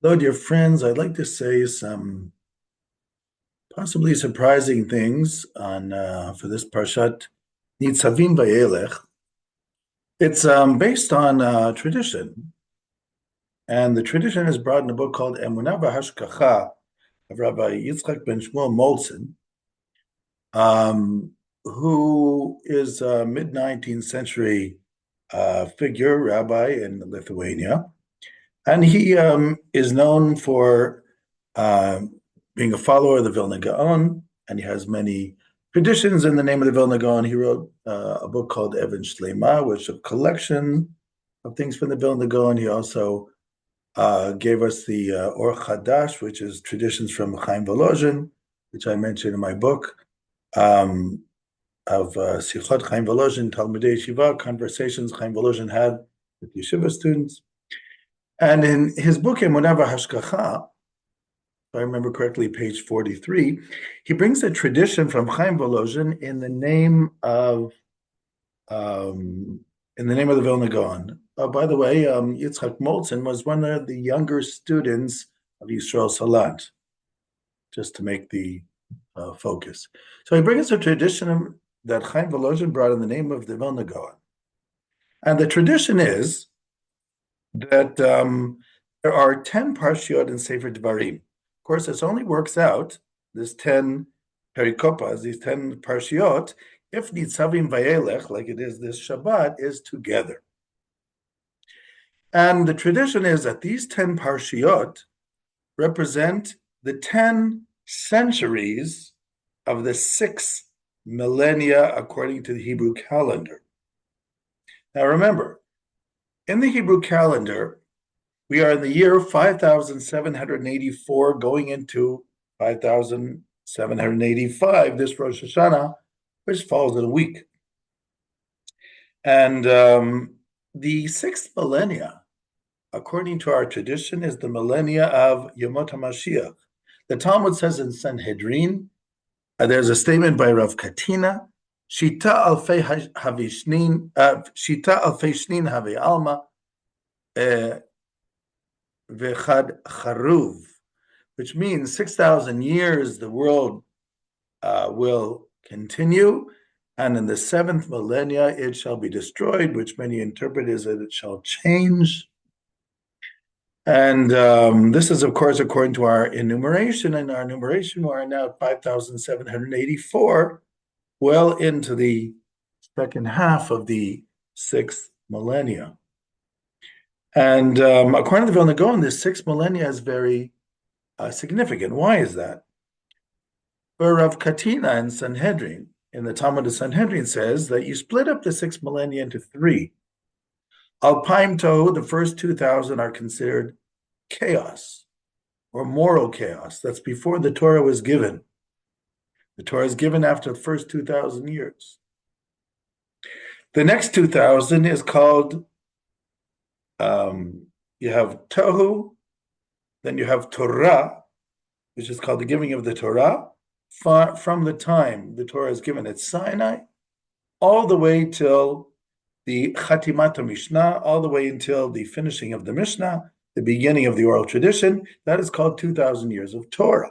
Hello, dear friends. I'd like to say some possibly surprising things on for this parshat, Nitzavim Vayelekh. It's based on tradition, and the tradition is brought in a book called Emunah V'Hashgacha of Rabbi Yitzchak ben Shmuel Molson, who is a mid-19th century figure, rabbi in Lithuania. And he is known for uh, being a follower of the Vilna Gaon, and he has many traditions in the name of the Vilna Gaon. He wrote a book called Evan Shlema, which is a collection of things from the Vilna Gaon. He also gave us the Or Chadash, which is traditions from Chaim Volozhin, which I mentioned in my book, um, of Sichot Chaim Volozhin, Talmudei Yeshiva, conversations Chaim Volozhin had with yeshiva students. And in his book, Emunah V'Hashgacha, if I remember correctly, page 43, he brings a tradition from Chaim Volozhin in the name of the Vilna Gaon. By the way, Yitzchak Molson was one of the younger students of Yisrael Salant, just to make the focus. So he brings a tradition that Chaim Volozhin brought in the name of the Vilna Gaon. And the tradition is that there are 10 parshiot in Sefer Devarim. Of course, this only works out, this 10 perikopas, these 10 parshiot, if Nitzavim Vayelekh, like it is this Shabbat, is together. And the tradition is that these 10 parshiot represent the 10 centuries of the 6 millennia according to the Hebrew calendar. Now remember, in the Hebrew calendar, we are in the year 5,784 going into 5,785, this Rosh Hashanah, which falls in a week. And the 6th millennia, according to our tradition, is the millennia of Yemot HaMashiach. The Talmud says in Sanhedrin, there's a statement by Rav Katina, Shita alfei havishnin, Shita alfei shnin have alma, vechad charuv, which means 6,000 years the world will continue, and in the 7th millennia it shall be destroyed, which many interpret as that it shall change. And this is, of course, according to our enumeration. In our enumeration, we are now at 5,784, well into the second half of the 6th millennia. And according to the Vilna Gaon, this 6th millennia is very significant. Why is that? Where Rav Katina in Sanhedrin, in the Talmud of Sanhedrin, says that you split up the 6th millennia into 3. Alpaim Tohu, the first 2,000 are considered chaos or moral chaos. That's before the Torah was given. The Torah is given after the first 2,000 years. The next 2,000 is called, you have Tohu, then you have Torah, which is called the giving of the Torah, from the time the Torah is given at Sinai, all the way till the Chatimat Mishnah, all the way until the finishing of the Mishnah, the beginning of the oral tradition. That is called 2,000 years of Torah.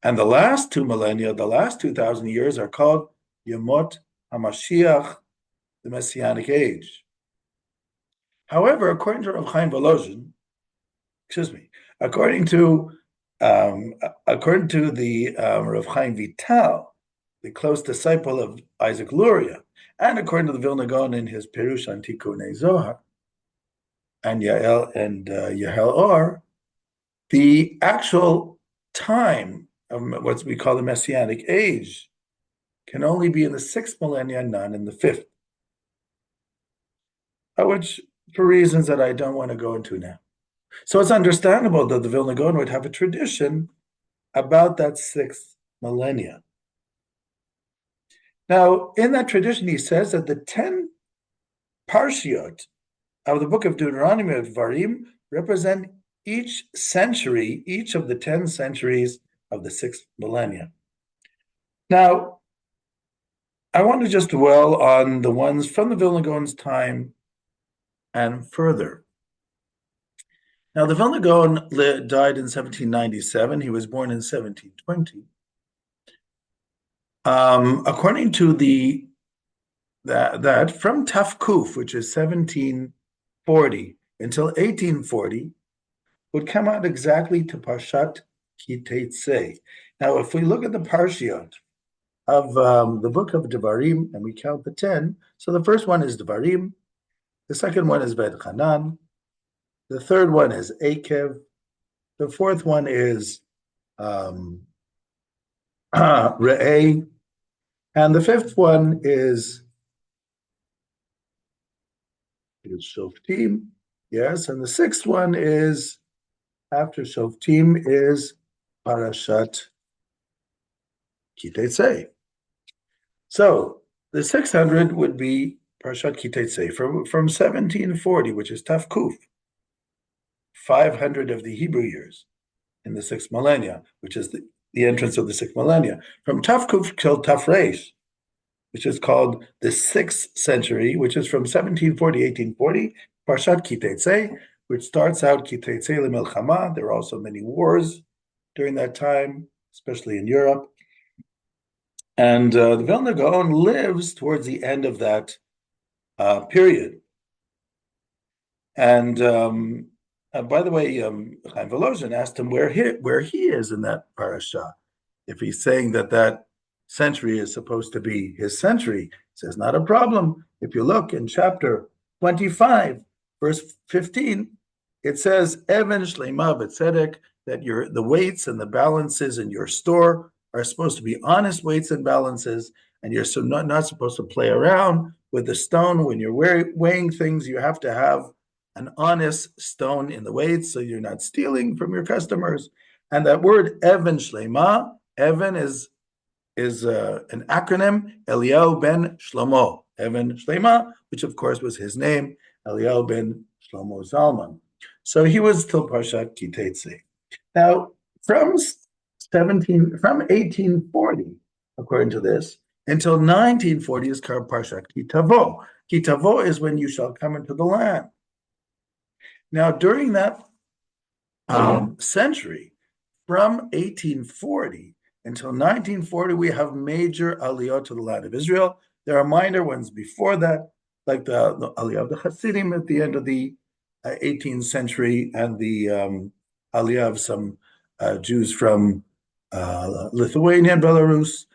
And the last 2 millennia, the last 2,000 years, are called Yemot HaMashiach, the Messianic age. However, according to Rav Chaim Volozhin, according to the Rav Chaim Vital, the close disciple of Isaac Luria, and according to the Vilna Gaon in his Perush on Tikkunei Zohar, and Yahel Or, the actual time of what we call the Messianic age can only be in the 6th millennia, not in the 5th. Which, for reasons that I don't want to go into now. So it's understandable that the Vilna Gaon would have a tradition about that 6th millennia. Now, in that tradition, he says that the 10 parshiot of the book of Deuteronomy of Devarim represent each century, each of the 10 centuries of the 6th millennia. Now, I want to just dwell on the ones from the Vilna Gaon's time and further. Now, the Vilna Gaon died in 1797. He was born in 1720. According to that from Tafkuf, which is 1740 until 1840, would come out exactly to parshat Kiteitzei. Now, if we look at the parshiot of the book of devarim, and we count the 10, so the first one is devarim, the second one is Hanan, the third one is Akev, the fourth one is Re'eh, and the fifth one is Shoftim, yes, and the sixth one is, after Shoftim, is Parashat Kiteitzei. So the 600 would be Parashat Kiteitzei from 1740, which is Tafkuf, 500 of the Hebrew years in the sixth millennia, which is the entrance of the sixth millennia. From Tafkuf till Tafresh, which is called the 6th century, which is from 1740, 1840, Parshat Kiteitzei, which starts out Kiteitzei le'melchama. There are also many wars during that time, especially in Europe. And the Vilna Gaon lives towards the end of that period. And by the way, Chaim Volozhin asked him where he is in that parasha. If he's saying that century is supposed to be his century, he says, not a problem. If you look in chapter 25, verse 15, it says, Even Shlema B'Tzedek, that the weights and the balances in your store are supposed to be honest weights and balances, and you're not supposed to play around with the stone. When you're weighing things, you have to have an honest stone in the weights, so you're not stealing from your customers. And that word Even Shlema, Even is an acronym, Eliyahu ben Shlomo, Even Shlema, which of course was his name, Eliyahu ben Shlomo Zalman. So he was till Parshat Kiteitzei. Now, from 1840, according to this, until 1940 is called Parshat Kitavo. Kitavo is when you shall come into the land. Now, during that century, from 1840 until 1940, we have major aliyot to the land of Israel. There are minor ones before that, like the aliyah of the Hasidim at the end of the 18th century, and the aliyah of some Jews from Lithuania and Belarus,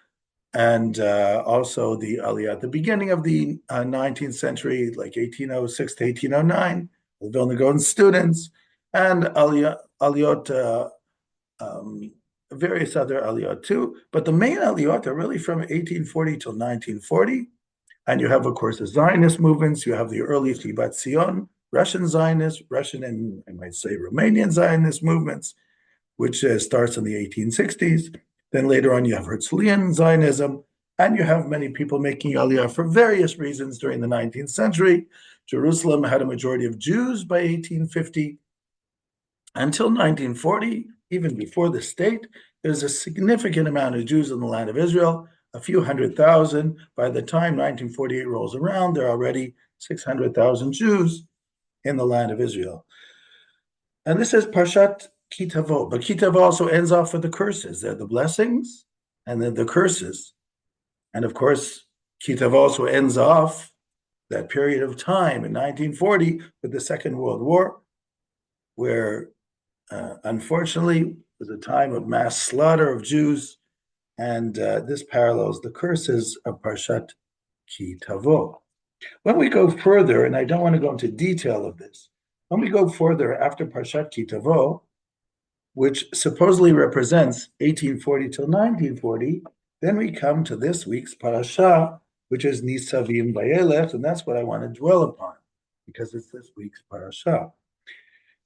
and also the aliyah at the beginning of the 19th century, like 1806 to 1809, the Vilna Gaon students, and aliyot, various other aliyot too. But the main aliyot are really from 1840 till 1940. And you have, of course, the Zionist movements. You have the early Shibat Zion, Russian Zionists, Russian and I might say Romanian Zionist movements, which starts in the 1860s. Then later on, you have Herzlian Zionism, and you have many people making aliyah for various reasons during the 19th century. Jerusalem had a majority of Jews by 1850. Until 1940, even before the state, there's a significant amount of Jews in the land of Israel, a few 100,000. By the time 1948 rolls around, there are already 600,000 Jews in the land of Israel. And this is Parshat Kitavo. But Kitavo also ends off with the curses. They're the blessings and then the curses. And of course, Kitavo also ends off that period of time in 1940 with the Second World War, where unfortunately was a time of mass slaughter of Jews. And this parallels the curses of Parshat Kitavo. When we go further, and I don't want to go into detail of this, when we go further after Parshat Kitavo, which supposedly represents 1840 till 1940, then we come to this week's parasha, which is Nitzavim Vayelekh, and that's what I want to dwell upon, because it's this week's parasha.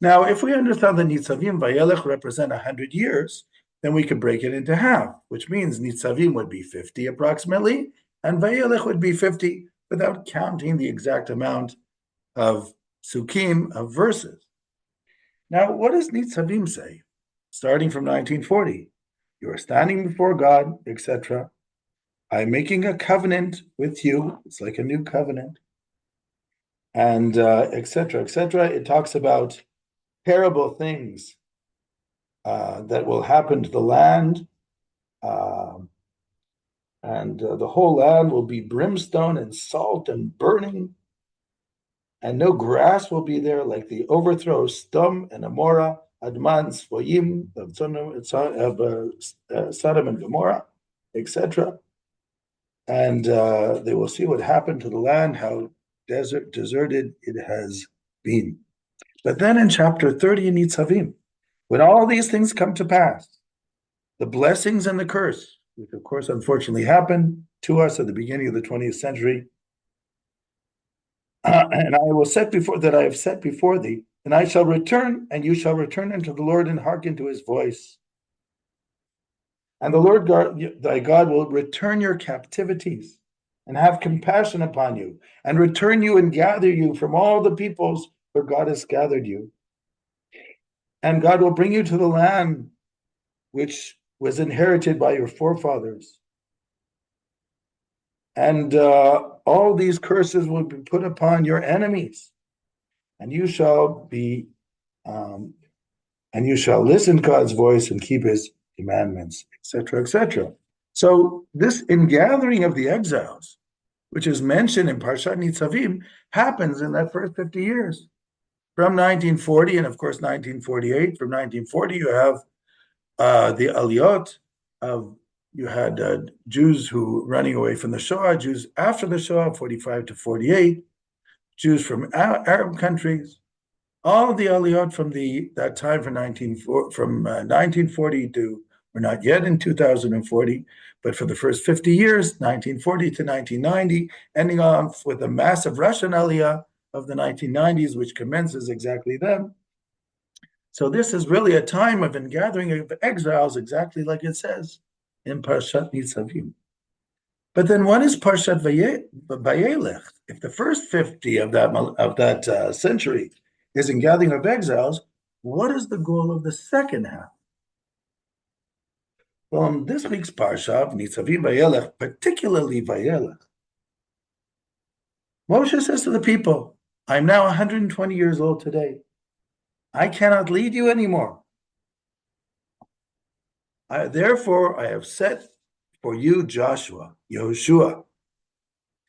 Now, if we understand that Nitzavim Vayelekh represent 100 years, then we could break it into half, which means Nitzavim would be 50 approximately, and Vayelekh would be 50 without counting the exact amount of psukim, of verses. Now, what does Nitzavim say? Starting from 1940, you are standing before God, etc. I'm making a covenant with you. It's like a new covenant. And etc., etc. It talks about terrible things that will happen to the land, uh, and the whole land will be brimstone and salt and burning, and no grass will be there, like the overthrow of Sodom and Amorah, Adman, Svoyim, of Sodom and Gomorrah, etc. And they will see what happened to the land, how deserted it has been. But then in chapter 30 in Nitzavim, when all these things come to pass, the blessings and the curse, which of course unfortunately happened to us at the beginning of the 20th century, and I will set before that I have set before thee, and I shall return, and you shall return unto the Lord and hearken to his voice. And the Lord God, thy God will return your captivities and have compassion upon you, and return you and gather you from all the peoples where God has gathered you. And God will bring you to the land which was inherited by your forefathers. And all these curses will be put upon your enemies, and you shall listen to God's voice and keep his commandments, etc., etc. So this ingathering of the exiles, which is mentioned in parshat Nitzavim, happens in that first 50 years. From 1940, and of course 1948, from 1940 you have the aliyot of, you had Jews who running away from the Shoah, Jews after the Shoah, 45 to 48, Jews from Arab countries, all the aliyot from that time from 1940 to, we're not yet in 2040, but for the first 50 years, 1940 to 1990, ending off with a massive Russian aliyah of the 1990s, which commences exactly then. So this is really a time of ingathering of exiles, exactly like it says in parshat Nitzavim. But then what is parshat Vayelekh? If the first 50 of that century is in gathering of exiles, what is the goal of the second half? Well, in this week's parsha, Nitzavim Vayelekh, particularly Vayelekh, Moshe says to the people, I'm now 120 years old today. I cannot lead you anymore. Therefore, I have set for you Joshua, Yehoshua.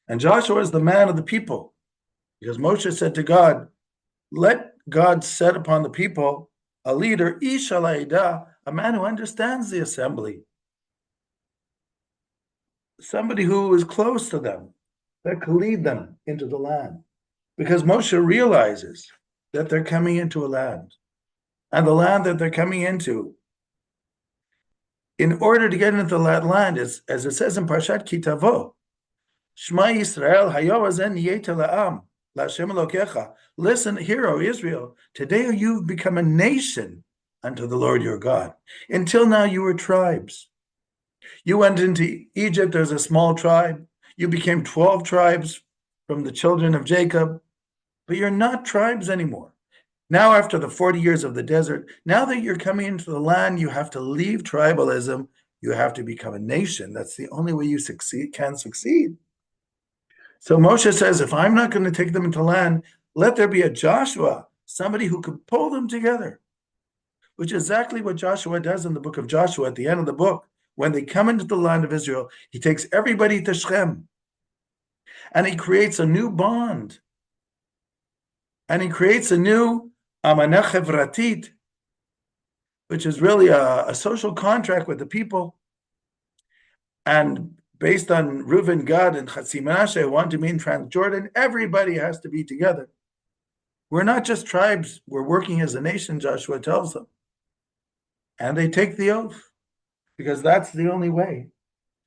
And Joshua is the man of the people, because Moshe said to God, let God set upon the people a leader, Ish Alayda, a man who understands the assembly, somebody who is close to them, that can lead them into the land. Because Moshe realizes that they're coming into a land, and the land that they're coming into, in order to get into that land, is, as it says in Parshat Kitavo, Shema Yisrael hayoazen yeta la'am, la'Hashem Elokecha. Listen, hear, O Israel, today you've become a nation unto the Lord your God. Until now you were tribes. You went into Egypt as a small tribe. You became 12 tribes from the children of Jacob, but you're not tribes anymore. Now, after the 40 years of the desert, now that you're coming into the land, you have to leave tribalism. You have to become a nation. That's the only way you can succeed. So Moshe says, if I'm not going to take them into land, let there be a Joshua, somebody who could pull them together, which is exactly what Joshua does in the book of Joshua at the end of the book. When they come into the land of Israel, he takes everybody to Shechem, and he creates a new bond, and he creates a new amanah chevratit, which is really a social contract with the people. And based on Reuven, Gad, and Chatzi Menashe, who want to mean Transjordan, everybody has to be together. We're not just tribes, we're working as a nation, Joshua tells them. And they take the oath, because that's the only way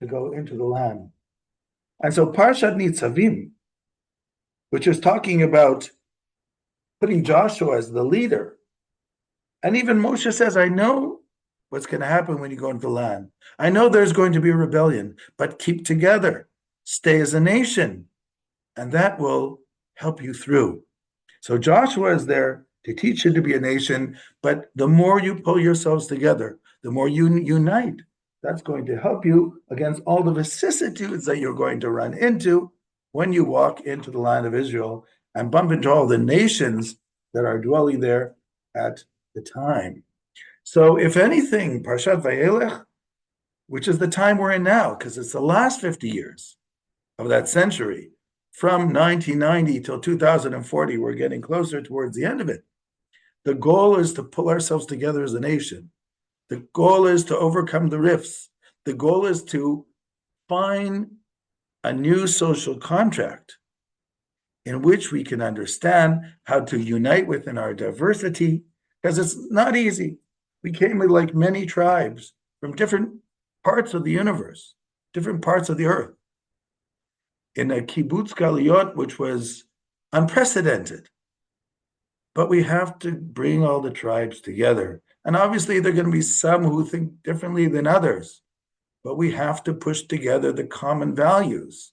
to go into the land. And so Parshat Nitzavim, which is talking about putting Joshua as the leader, and even Moshe says, I know what's going to happen when you go into the land. I know there's going to be a rebellion, but keep together, stay as a nation, and that will help you through. So Joshua is there to teach you to be a nation, but the more you pull yourselves together, the more you unite, that's going to help you against all the vicissitudes that you're going to run into when you walk into the land of Israel and bump into all the nations that are dwelling there at the time. So if anything, parshat Vayelekh, which is the time we're in now, because it's the last 50 years of that century, from 1990 till 2040, we're getting closer towards the end of it. The goal is to pull ourselves together as a nation. The goal is to overcome the rifts. The goal is to find a new social contract in which we can understand how to unite within our diversity, because it's not easy. We came with like many tribes from different parts of the universe, different parts of the earth, in a kibbutz galuyot, which was unprecedented. But we have to bring all the tribes together. And obviously there are going to be some who think differently than others, but we have to push together the common values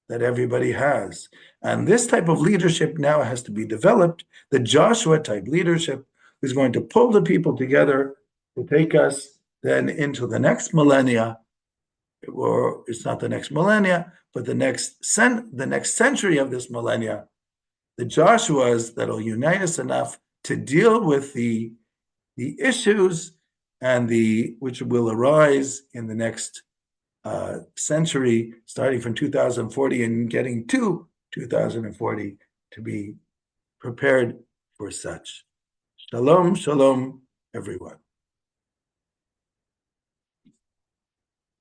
that everybody has. And this type of leadership now has to be developed, the Joshua type leadership is going to pull the people together to take us then into the next millennia, or it's not the next millennia, but the next century of this millennia, the Joshuas that'll unite us enough to deal with the issues and which will arise in the next century, starting from 2040 and getting to 2040, to be prepared for such. Shalom, shalom, everyone.